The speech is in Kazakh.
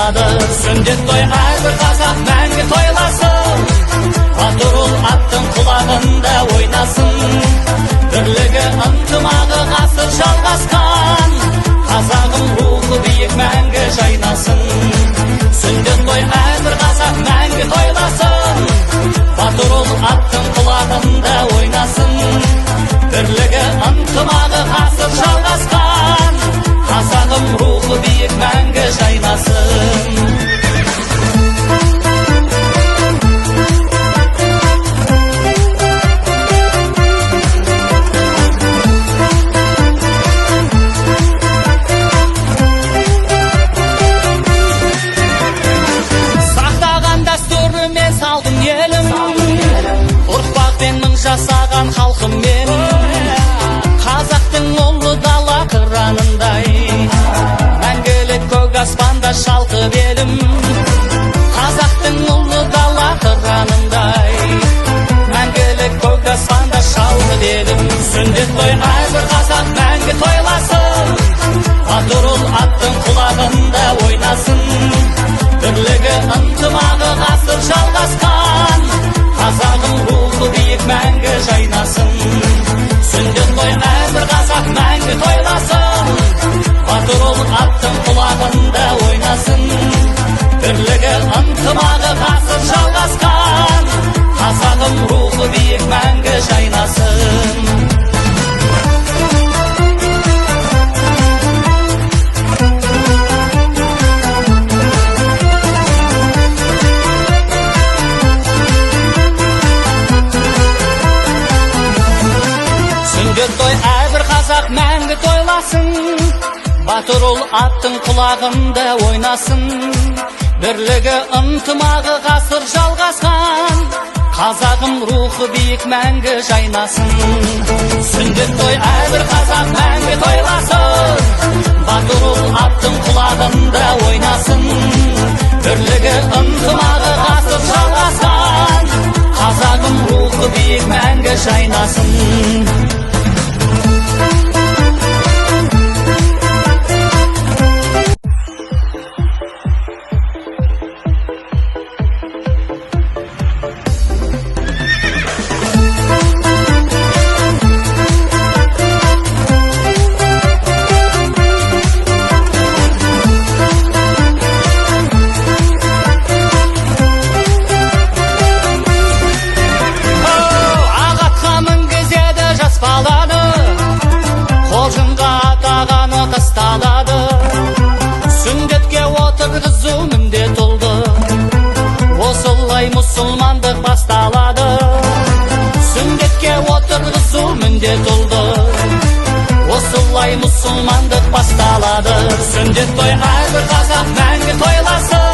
басталады. Сүндет той әрбір қазақ мәңгі тойласын, батыр ұл аттың құлағында ойнасын. Бірлігі ынтымағы ғасыр жалғасқан, қазағым рухы биік мәңгі жайнасын. Сүндет той әрбір қазақ мәңгі тойласын, батыр ұл аттың құлағында ойнасын. Бірлігі ынтымағы ғасыр жалғасқан, қазағым рухы биік мәңгі жайнасын. Жасаған халқым мен, қазақтың ұлы дала қыранындай, мәңгілік көк аспанда шалқып елім. Қазақтың ұлы дала қыранындай, мәңгілік көк аспанда шалқып елім. Сүндет той әрбір қазақ мәңгі тойласын, батыр ұл аттың құлағында ойнасын. Бірлігі ынтымағы ғасыр жалғасқан, қазағым рухы биік мәңгі жайнасын. Сүндет той әрбір қазақ мәңгі тойласын, батыр ұл аттың құлағында ойнасын. Бірлігі ынтымағы ғасыр жалғасқан, қазағым рухы биік мәңгі жайнасын. Той әрбір қазақ мәңгі тойласын, батыр ұл аттың құлағында ойнасын. Бірлігі ынтымағы ғасыр жалғасқан, қазағым рухы биік мәңгі жайнасын. Сүндет той әрбір қазақ мәңгі тойласын, батыр ұл аттың құлағында ойнасын. Бірлігі ынтымағы ғасыр жалғасқан, қазағым рухы биік мәңгі жайнасын. Сүндетке отырғызу міндет ұлды, осылай мұсылмандық басталады. Сүндетке отырғызу міндет ұлды, осылай мұсылмандық басталады. Сүндет той әрбір қазақ мәңгі тойласын,